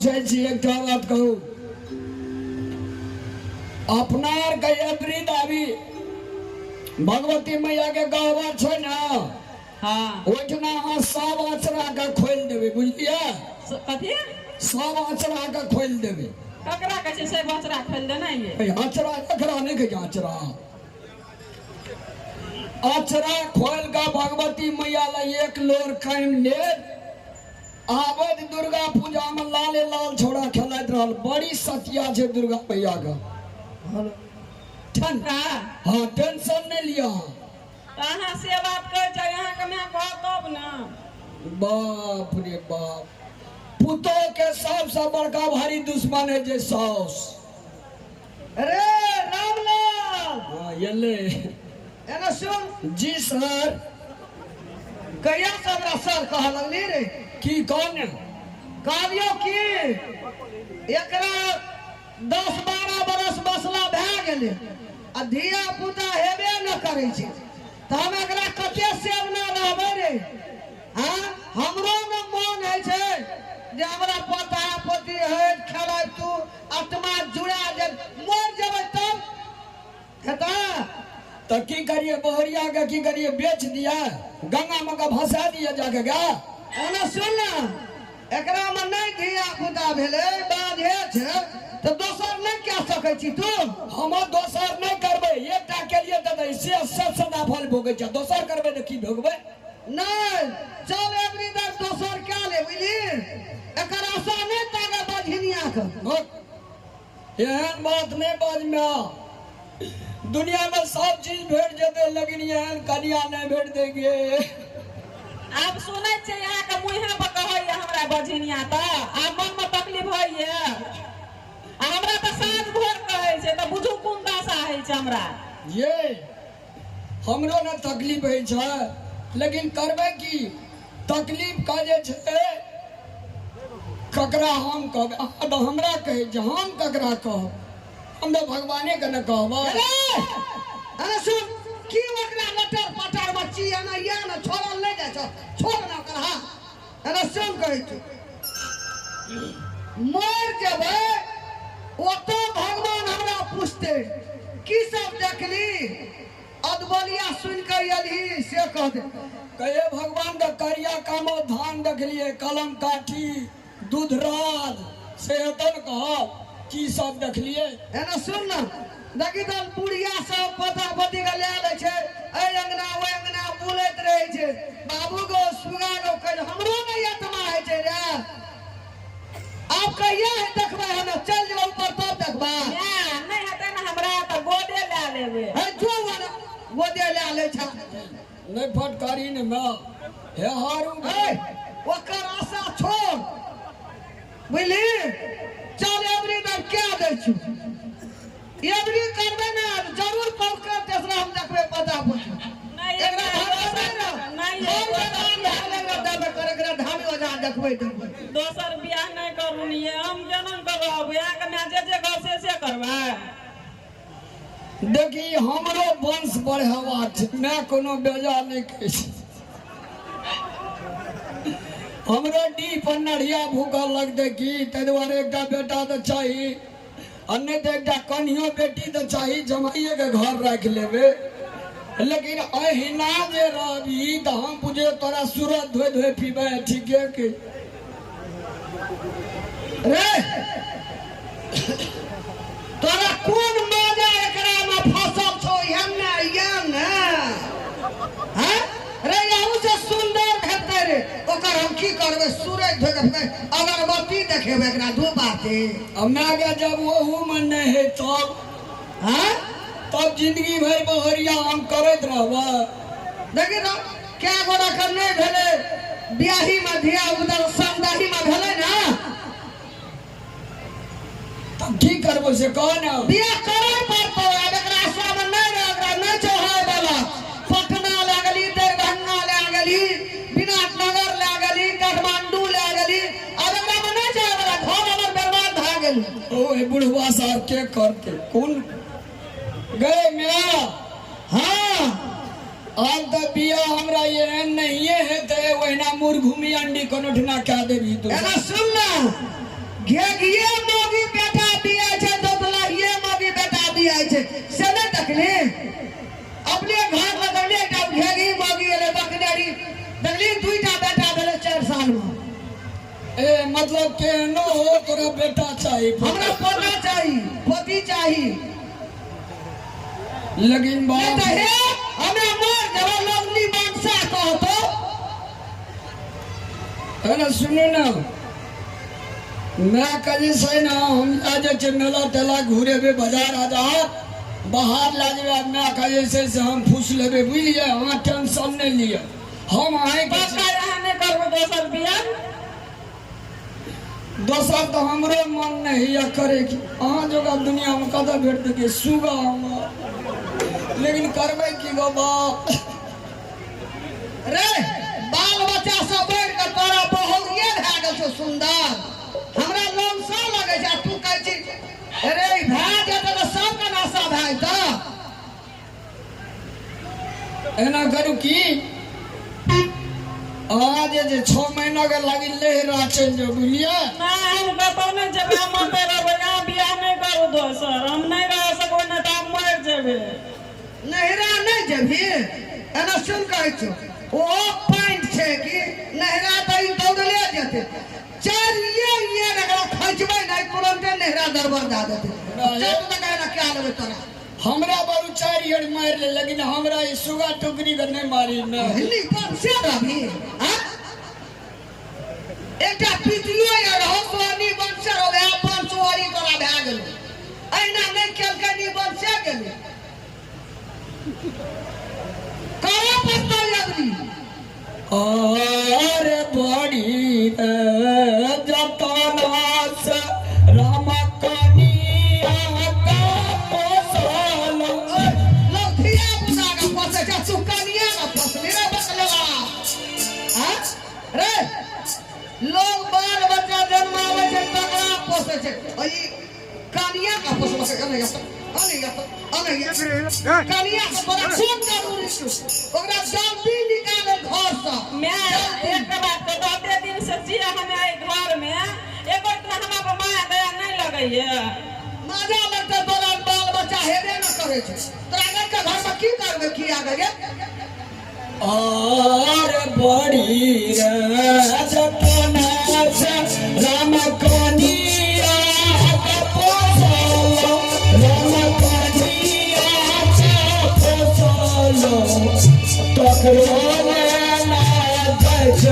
एक बात कहू, अपनार गयत्री दावी भगवती मैया के गहवा छे ना, हाँ ओठना हाँ सब आचरा के खोल देवे, बुझलिए? कथी सब आचरा के खोल देवे। ककरा कहे से बचरा खोल देना ये आचरा एकरा नहीं कहे आचरा, आचरा खोल का भगवती मैया ला एक लोर कायम ले आवत दुर्गा पूजा में लाले लाल छोड़ा खेलत रहल। बड़ी सतिया छे दुर्गा मैया का। हाँ टेंशन नहीं लिया। अहाँ से बात कर जाए यहाँ के मैं कह तब ना। बाप रे बाप, पुतो के सबसे बड़का भारी दुश्मन है जे सास। अरे रामलाल, हाँ ये ले एना सुन। जी सर। कहिया से हमरा सर कह लगली रे की कौन कहलियो कि एकरा 10-12 बरस बसला भए गेले आ धिया पुता हेबे न करे छै, त हम एकरा कते सेव न रहबै रे। हाँ हमरो न मन है छै जे हमरा पोता पोती है खेलै तू आत्मा जुड़ा जे मर जेबै तब हेता। तो की करिए, बहरिया के की करिए, बेच दिया, गंगा में का भसा दिया जाके गा। एना सुन ना, एकरा में नहीं धिया पुता भेले बाधे छै तो दोसर नहीं कह सकै छी तू। हम दोसर नहीं करबे, एकटा के लिए दे से सदा फल भोगे छ, दोसर करबे तो की भोगबे? नहीं चल एवरी दर दोसर क्या ले बुझली, एकर आशा नहीं तागे बझिनिया के। एहन बात नहीं बाज में, दुनिया में सब चीज भेट जेते लेकिन एहन कन्या नहीं भेट देंगे। आप सुनै छै यहाँ के मुँहे पर कहैया हमरा बझिनिया त आब मन में तकलीफ होइए। हमरा त साँझ भोर कहै छै त बुझू कोन दशा है छै हमरा। ये हमरो न तकलीफ है छ, लेकिन करबे की तकलीफ का जे छै ककरा हम कहब, अहाँ तो हमरा कहे जे हम ककरा कहब, हम तो भगवाने के न कहब। अरे सुन की ओकरा लटर पटर बच्ची एना या न छोड़ल नहीं जाय छ, छोड़ ना कर। हां अरे सुन कहै छी मर जेबै ओतो भगवान हमरा पूछते की सब देखली, अदबलिया सुन के यही से कह दे। कहे भगवान का करिया कामो धान देखलिए, कलम काठी दूधराज से हतन कह की सब देखलिए। एना सुन ना, देखी तो बुढ़िया सब पता पति के ले आले छै, ए अंगना ओ अंगना बुलैत रहे छै, बाबू गो सुगा गो कह हमरो नहीं आत्मा है छै रे। आप कहिया है देखबे, हम चल जेबै ऊपर तब देखबा। नहीं हेतै ना हमरा त गोदे ले लेबे। है जो वाला गोदे ले आले छ, नहीं फटकारी ने मैं हे हारू ए ओकर आशा छोड़ बुझली। चल एवरी दर क्या दै छु, एवरी करबे ना जरूर पकड़ तेसरा हम देखबे पता पूछ। नहीं एकरा भरोसा ना नहीं हम जगह देबे कर, एकरा धामी ओजा देखबे देखबे। दोसर बियाह नहीं करू नहीं, हम जनम करब यहाँ के मैं जे घर से करबे। देखी हमरो वंश बढ़ावा छै, मैं कोनो बेजा नहीं कहे छी। हमरो डी पर नढ़िया भूखा लगते की, ताहि दुआरे एकटा बेटा तो चाहिए, अन्य तो एकटा कन्हियो बेटी तो चाहिए, जमाइए के घर रख लेबे। लेकिन अहिना जे रहबी तो हम बुझे तोरा सूरत धोए धोए पीबे, ठीके के रे तोरा कोन मजा एकरा में फसल छौ एहने एहने। हैं रे यहू से सुंदर भेटै रे, ओकर हम की करबे, सूरज धोके फेंकै अगरबत्ती देखेबे एकरा दू बाते। हमें के जब वहू में नहीं है तब, हैं तब जिंदगी भर बहरिया हम करत रहबा। देखी तो क्या गोरा कर नहीं भेले बियाही में धिया उधर समदाही में भेले ना, तब की करबो से कह ना। बियाह करे पड़तो, अब एकरा आशा में नहीं रह, एकरा नहीं चढ़ाए वाला। पटना ले गेली, दरभंगा ले गेली, विराटनगर ले गेली, काठमांडू ले गेली, अब एकरा में नहीं जाए वाला, घर हमर बर्बाद भ गेल। ओ बुढ़वा साहब के करते कौन गए मेरा। हाँ अब तो बिया हमरा ये नहीं है, तो वहीना मुर्घूमी अंडी कोनो ठना क्या देबी तू। एना सुन ना, घेघिए मोगी बेटा दिया छे दोतलाहिए मोगी बेटा दिया छे से नहीं देखली अपने घर लगले एकटा घेघी मोगी एले बकनेरी देखली दुईटा बेटा भेले 4 साल में ए मतलब केहनो हो तोरा बेटा चाहिए हमरा पोता चाहिए पोती चाहिए लेकिन नहीं बाप तो हे हमें मार देवा लोगनी मानसा कहतो है ना सुनो ना मैं कहीं से ना हम आज के मेला तेला घूरे बे बाजार आजार बाहर ला जाए मैं कहीं से हम फूस लेबे बुझलिए वहाँ टेंशन नहीं लिए हम आए पक्का यहाँ नहीं करबो दोसर बियाह दोसर तो हमरो मन नहीं है करे की अहाँ जोगा दुनिया में कदा भेट देखे सुगा हम लेकिन करबे की गो बाप रे बाल बच्चा सब बैठ के तोरा बहुरिए भए गेल छौ सुंदर हमरा लोन सा लगे छै तू कहै छी अरे भए जेतै तऽ सबके नाशा भए जेतै एना करू की आज जे 6 महीना के लगी लेहरा चल जो बुझलिए नहीं हम कतौ नहीं जेबे हम मते रहबै यहाँ बियाह नहीं करू दोसर हम नहीं रह सकबै नहीं तो हम मर जेबे नहिरा नहीं जेबही एना सुन कहै छौ ओ पॉइंट छै कि नहिरा तऽ ई दौड़ले जेतै चारिये ये एकरा खंचबै नहीं तुरंते नहिरा दरबार दे देतै चल तऽ कहना क्या लेबै तोरा हमरा बाबू 4 हड़ मार ले लेकिन हमरा ई सुगा टुकरी के नहीं मारी ना हिन्दी पर से रही हां एकटा पितियो या रहो सोनी बंसर हो गया 500 वाली तोरा भए गेलै एना नहीं केलकनी बंसे गेलै करा पत्ता यादरी अरे बड़ी जतनास राम कनिया का पोसल लौथिया बुना का फसे जा सुकनिया का फसले रे बकलवा हां रे लोग बाल बच्चा जन्मावे छै तकरा पोसे छै ई कनिया का फसबा के नहीं कनिया के बड़ा खून जरूरी छै ओकरा जल्दी निकाले घर से मैं एक बात तो दते दिन से जिया हमें आई घर में एको इतना हमरा पर माया दया नहीं लगैया मजा लगता तोरा बाल बच्चा हेबे न करे छै तोरा घर के घर में की करबे की आगे गे और बड़ी जतनास राम कनिया का पोसल राम कनिया का पोसल तकरो ना देख